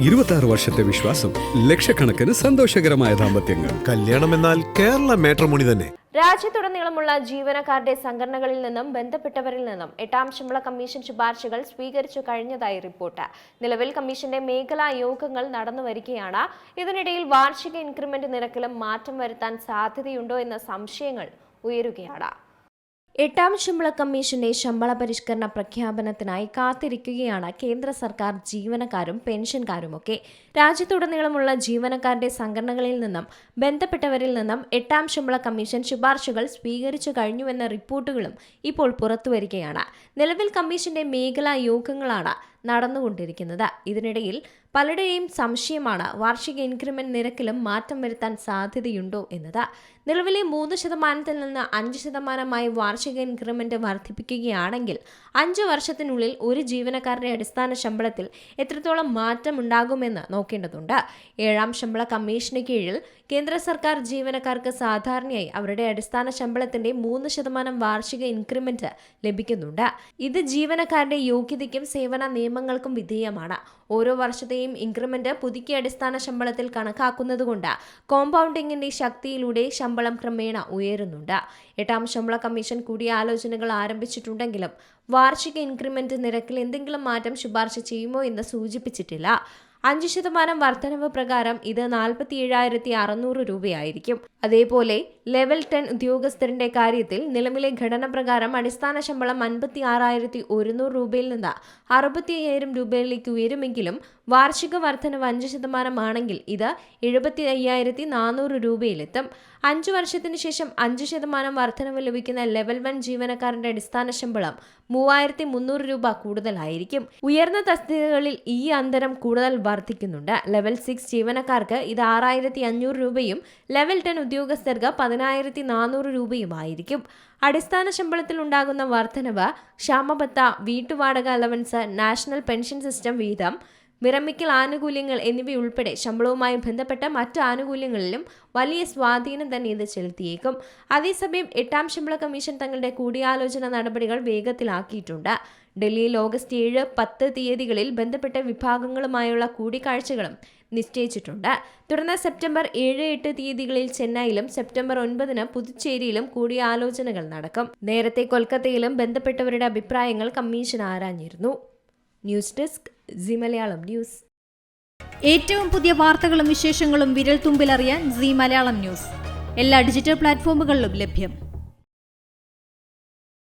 26 വർഷത്തെ വിശ്വാസം, ലക്ഷക്കണക്കിന് സന്തോഷകരമായ ദാമ്പത്യങ്ങൾ. കല്യാണം എന്നാൽ കേരള മാട്രിമോണി തന്നെ. രാജ്യത്തുടനീളമുള്ള ജീവനക്കാരുടെ സംഘടനകളിൽ നിന്നും ബന്ധപ്പെട്ടവരിൽ നിന്നും 8ാം ശമ്പള കമ്മീഷൻ ശുപാർശകൾ സ്വീകരിച്ചു കഴിഞ്ഞതായി റിപ്പോർട്ട്. നിലവിൽ കമ്മീഷന്റെ മേഖലാ യോഗങ്ങൾ നടന്നുവരികയാണ്. ഇതിനിടയിൽ വാർഷിക ഇൻക്രിമെന്റ് നിരക്കിലും മാറ്റം വരുത്താൻ സാധ്യതയുണ്ടോ എന്ന സംശയങ്ങൾ ഉയരുകയാണ്. 8ാം ശമ്പള കമ്മീഷന്റെ ശമ്പള പരിഷ്കരണ പ്രഖ്യാപനത്തിനായി കാത്തിരിക്കുകയാണ് കേന്ദ്ര സർക്കാർ ജീവനക്കാരും പെൻഷൻകാരുമൊക്കെ. രാജ്യത്തുടനീളമുള്ള ജീവനക്കാരുടെ സംഘടനകളിൽ നിന്നും ബന്ധപ്പെട്ടവരിൽ നിന്നും 8ാം ശമ്പള കമ്മീഷൻ ശുപാർശകൾ സ്വീകരിച്ചു കഴിഞ്ഞുവെന്ന റിപ്പോർട്ടുകളും ഇപ്പോൾ പുറത്തുവരികയാണ്. നിലവിൽ കമ്മീഷന്റെ മേഖലാ യോഗങ്ങളാണ് നടന്നുകൊണ്ടിരിക്കുന്നത്. ഇതിനിടയിൽ പലരുടെയും സംശയമാണ് വാർഷിക ഇൻക്രിമെന്റ് നിരക്കിലും മാറ്റം വരുത്താൻ സാധ്യതയുണ്ടോ എന്നത്. നിലവിലെ 3% നിന്ന് 5% വാർഷിക ഇൻക്രിമെന്റ് വർദ്ധിപ്പിക്കുകയാണെങ്കിൽ 5 വർഷത്തിനുള്ളിൽ ഒരു ജീവനക്കാരുടെ അടിസ്ഥാന ശമ്പളത്തിൽ എത്രത്തോളം മാറ്റം ഉണ്ടാകുമെന്ന് നോക്കേണ്ടതുണ്ട്. 7ാം ശമ്പള കമ്മീഷന് കീഴിൽ കേന്ദ്ര സർക്കാർ ജീവനക്കാർക്ക് സാധാരണയായി അവരുടെ അടിസ്ഥാന ശമ്പളത്തിന്റെ 3% വാർഷിക ഇൻക്രിമെന്റ് ലഭിക്കുന്നുണ്ട്. ഇത് ജീവനക്കാരുടെ യോഗ്യതയ്ക്കും സേവന നിയമങ്ങൾക്കും വിധേയമാണ്. ഓരോ വർഷത്തെയും ഇൻക്രിമെന്റ് പുതുക്കിയ അടിസ്ഥാന ശമ്പളത്തിൽ കണക്കാക്കുന്നതുകൊണ്ട് കോമ്പൗണ്ടിങ്ങിന്റെ ശക്തിയിലൂടെ ശമ്പളം ക്രമേണ ഉയരുന്നുണ്ട്. 8ാം ശമ്പള കമ്മീഷൻ കൂടിയാലോചനകൾ ആരംഭിച്ചിട്ടുണ്ടെങ്കിലും വാർഷിക ഇൻക്രിമെന്റ് നിരക്കിൽ എന്തെങ്കിലും മാറ്റം ശുപാർശ ചെയ്യുമോ എന്ന് സൂചിപ്പിച്ചിട്ടില്ല. 5% വർധനവ് പ്രകാരം ഇത് 47,600 രൂപയായിരിക്കും. അതേപോലെ ലെവൽ 10 ഉദ്യോഗസ്ഥരുടെ കാര്യത്തിൽ നിലവിലെ ഘടന പ്രകാരം അടിസ്ഥാന ശമ്പളം 56,100 രൂപയിൽ നിന്ന് 65,000 രൂപയിലേക്ക് ഉയരുമെങ്കിലും വാർഷിക വർധനവ് 5% ആണെങ്കിൽ ഇത് 75,400 രൂപയിലെത്തും. 5 വർഷത്തിന് ശേഷം 5% വർധനവ് ലഭിക്കുന്ന ലെവൽ 1 ജീവനക്കാരന്റെ അടിസ്ഥാന ശമ്പളം 3,300 രൂപ കൂടുതലായിരിക്കും. ഉയർന്ന തസ്തികകളിൽ ഈ അന്തരം കൂടുതൽ വർദ്ധിക്കുന്നുണ്ട്. ലെവൽ 6 ജീവനക്കാർക്ക് ഇത് 6,500 രൂപയും ലെവൽ 10 ഉദ്യോഗസ്ഥർക്ക് 10,400 രൂപയുമായിരിക്കും. അടിസ്ഥാന ശമ്പളത്തിൽ ഉണ്ടാകുന്ന വർധനവ് ക്ഷാമബത്ത, വീട്ടുവാടക അലവൻസ്, നാഷണൽ പെൻഷൻ സിസ്റ്റം വീതം, വിരമിക്കൽ ആനുകൂല്യങ്ങൾ എന്നിവയുൾപ്പെടെ ശമ്പളവുമായി ബന്ധപ്പെട്ട മറ്റ് ആനുകൂല്യങ്ങളിലും വലിയ സ്വാധീനം തന്നെ ഇത് ചെലുത്തിയേക്കും. അതേസമയം 8ാം ശമ്പള കമ്മീഷൻ തങ്ങളുടെ കൂടിയാലോചന നടപടികൾ വേഗത്തിലാക്കിയിട്ടുണ്ട്. ഡൽഹിയിൽ ഓഗസ്റ്റ് 7, 10 തീയതികളിൽ ബന്ധപ്പെട്ട വിഭാഗങ്ങളുമായുള്ള കൂടിക്കാഴ്ചകളും നിശ്ചയിച്ചിട്ടുണ്ട്. തുടർന്ന് സെപ്റ്റംബർ 7, 8 തീയതികളിൽ ചെന്നൈയിലും സെപ്റ്റംബർ 9 പുതുച്ചേരിയിലും കൂടിയാലോചനകൾ നടക്കും. നേരത്തെ കൊൽക്കത്തയിലും ബന്ധപ്പെട്ടവരുടെ അഭിപ്രായങ്ങൾ കമ്മീഷൻ ആരാഞ്ഞിരുന്നു. News desk Zee Malayalam news. ഏറ്റവും പുതിയ വാർത്തകളും വിശേഷങ്ങളും വിരൽ തുമ്പിലറിയാൻ സീ മലയാളം ന്യൂസ് എല്ലാ ഡിജിറ്റൽ പ്ലാറ്റ്ഫോമുകളിലും ലഭ്യം.